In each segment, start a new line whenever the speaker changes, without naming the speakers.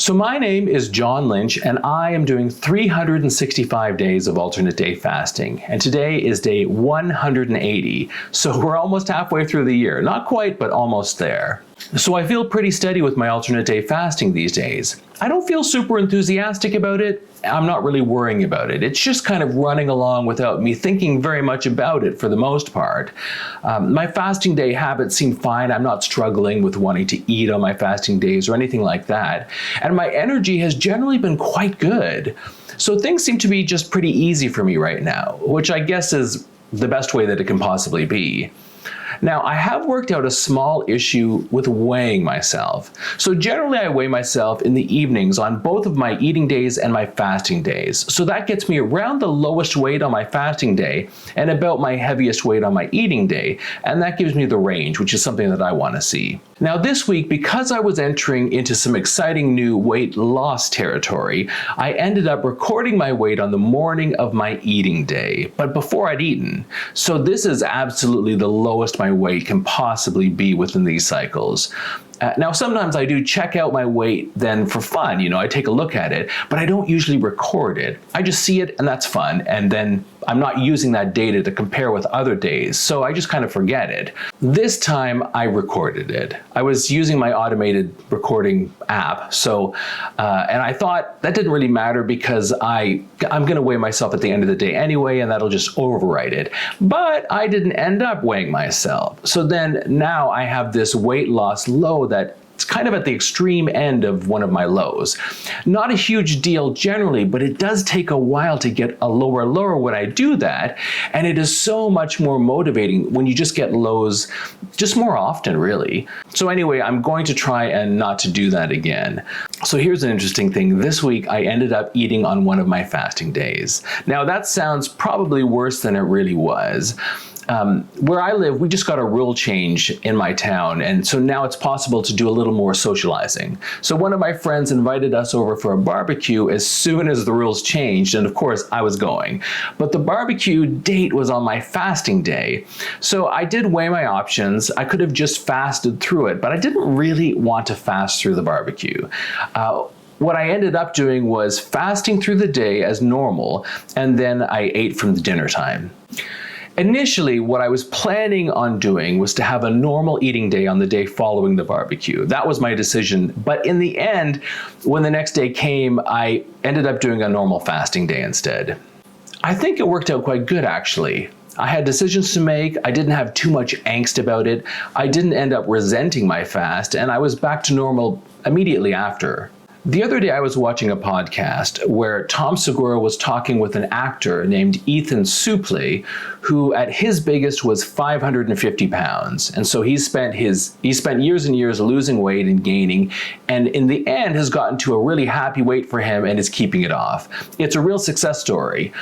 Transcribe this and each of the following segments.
So my name is John Lynch, and I am doing 365 days of alternate day fasting. And today is day 180. So we're almost halfway through the year. Not quite, but almost there. So I feel pretty steady with my alternate day fasting these days. I don't feel super enthusiastic about it. I'm not really worrying about it. It's just kind of running along without me thinking very much about it for the most part. My fasting day habits seem fine. I'm not struggling with wanting to eat on my fasting days or anything like that. And my energy has generally been quite good. So things seem to be just pretty easy for me right now, which I guess is the best way that it can possibly be. Now, I have worked out a small issue with weighing myself. So generally I weigh myself in the evenings on both of my eating days and my fasting days. So that gets me around the lowest weight on my fasting day and about my heaviest weight on my eating day. And that gives me the range, which is something that I want to see. Now this week, because I was entering into some exciting new weight loss territory, I ended up recording my weight on the morning of my eating day, but before I'd eaten. So this is absolutely the lowest my weight can possibly be within these cycles. Now, sometimes I do check out my weight then for fun, I take a look at it, but I don't usually record it. I just see it and that's fun, and then I'm not using that data to compare with other days, so I just kind of forget it. This time I recorded it. I was using my automated recording app, and I thought that didn't really matter because I'm gonna weigh myself at the end of the day anyway, and that'll just overwrite it. But I didn't end up weighing myself. So then now I have this weight loss low that it's kind of at the extreme end of one of my lows. Not a huge deal generally, but it does take a while to get a lower when I do that. And it is so much more motivating when you just get lows just more often, really. So anyway, I'm going to try and not to do that again. So here's an interesting thing. This week, I ended up eating on one of my fasting days. Now that sounds probably worse than it really was. Where I live, we just got a rule change in my town, and so now it's possible to do a little more socializing. So one of my friends invited us over for a barbecue as soon as the rules changed, and of course I was going. But the barbecue date was on my fasting day, so I did weigh my options. I could have just fasted through it, but I didn't really want to fast through the barbecue. What I ended up doing was fasting through the day as normal, and then I ate from the dinner time. Initially, what I was planning on doing was to have a normal eating day on the day following the barbecue. That was my decision. But in the end, when the next day came, I ended up doing a normal fasting day instead. I think it worked out quite good, actually. I had decisions to make. I didn't have too much angst about it. I didn't end up resenting my fast, and I was back to normal immediately after. The other day I was watching a podcast where Tom Segura was talking with an actor named Ethan Suplee, who at his biggest was 550 pounds. And so he spent years and years losing weight and gaining, and in the end has gotten to a really happy weight for him and is keeping it off. It's a real success story.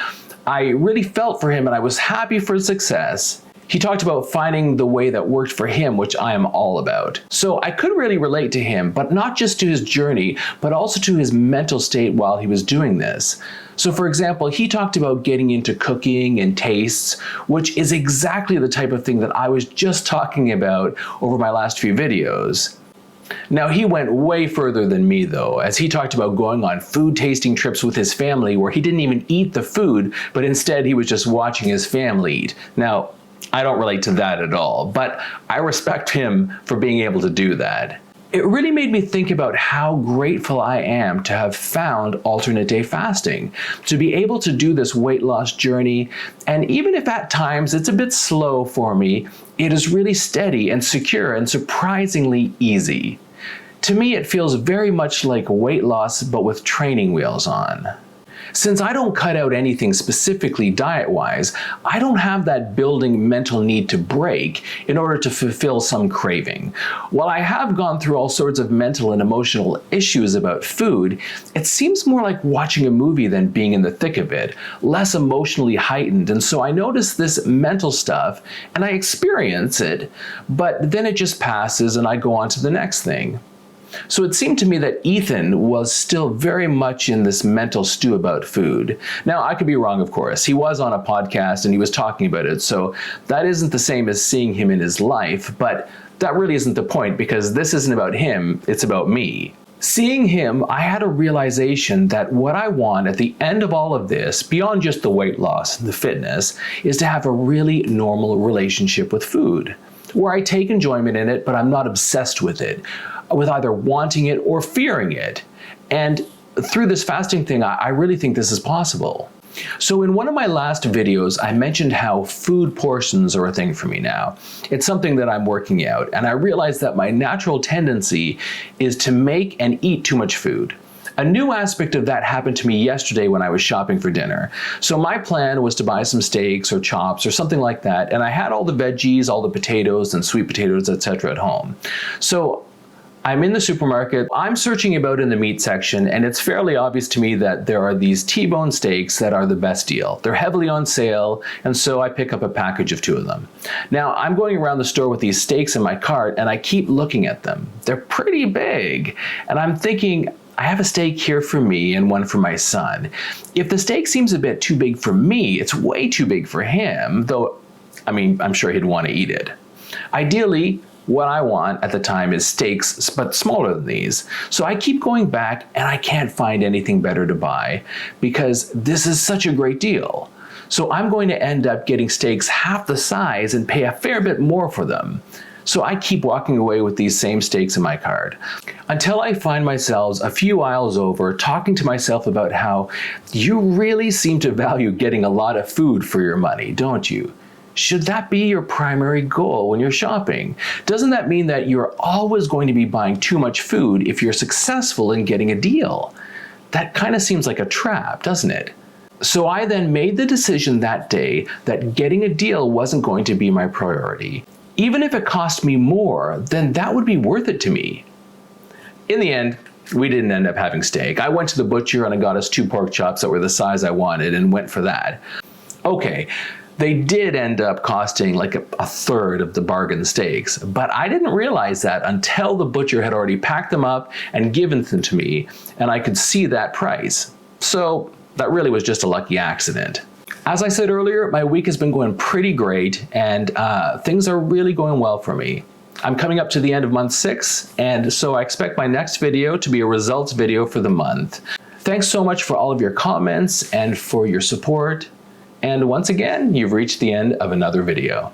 I really felt for him and I was happy for his success. He talked about finding the way that worked for him, which I am all about. So I could really relate to him, but not just to his journey, but also to his mental state while he was doing this. So for example, he talked about getting into cooking and tastes, which is exactly the type of thing that I was just talking about over my last few videos. Now he went way further than me though, as he talked about going on food tasting trips with his family where he didn't even eat the food, but instead he was just watching his family eat. Now, I don't relate to that at all, but I respect him for being able to do that. It really made me think about how grateful I am to have found alternate day fasting, to be able to do this weight loss journey, and even if at times it's a bit slow for me, it is really steady and secure and surprisingly easy. To me, it feels very much like weight loss, but with training wheels on. Since I don't cut out anything specifically diet-wise, I don't have that building mental need to break in order to fulfill some craving. While I have gone through all sorts of mental and emotional issues about food, it seems more like watching a movie than being in the thick of it, less emotionally heightened. And so I notice this mental stuff and I experience it, but then it just passes and I go on to the next thing. So it seemed to me that Ethan was still very much in this mental stew about food. Now, I could be wrong, of course. He was on a podcast and he was talking about it, so that isn't the same as seeing him in his life, but that really isn't the point because this isn't about him, it's about me. Seeing him, I had a realization that what I want at the end of all of this, beyond just the weight loss and the fitness, is to have a really normal relationship with food, where I take enjoyment in it, but I'm not obsessed with it, with either wanting it or fearing it. And through this fasting thing, I really think this is possible. So in one of my last videos, I mentioned how food portions are a thing for me now. It's something that I'm working out, and I realized that my natural tendency is to make and eat too much food. A new aspect of that happened to me yesterday when I was shopping for dinner. So my plan was to buy some steaks or chops or something like that, and I had all the veggies, all the potatoes and sweet potatoes, etc. at home. So I'm in the supermarket, I'm searching about in the meat section, and it's fairly obvious to me that there are these T-bone steaks that are the best deal. They're heavily on sale, and so I pick up a package of 2 of them. Now, I'm going around the store with these steaks in my cart, and I keep looking at them. They're pretty big, and I'm thinking, I have a steak here for me and one for my son. If the steak seems a bit too big for me, it's way too big for him, though, I mean, I'm sure he'd want to eat it. Ideally, what I want at the time is steaks, but smaller than these. So I keep going back and I can't find anything better to buy because this is such a great deal. So I'm going to end up getting steaks half the size and pay a fair bit more for them. So I keep walking away with these same steaks in my cart until I find myself a few aisles over talking to myself about how you really seem to value getting a lot of food for your money, don't you? Should that be your primary goal when you're shopping? Doesn't that mean that you're always going to be buying too much food if you're successful in getting a deal? That kind of seems like a trap, doesn't it? So I then made the decision that day that getting a deal wasn't going to be my priority. Even if it cost me more, then that would be worth it to me. In the end, we didn't end up having steak. I went to the butcher and I got us 2 pork chops that were the size I wanted and went for that. Okay. They did end up costing like a third of the bargain steaks, but I didn't realize that until the butcher had already packed them up and given them to me, and I could see that price. So that really was just a lucky accident. As I said earlier, my week has been going pretty great, and things are really going well for me. I'm coming up to the end of month 6, and so I expect my next video to be a results video for the month. Thanks so much for all of your comments and for your support. And once again, you've reached the end of another video.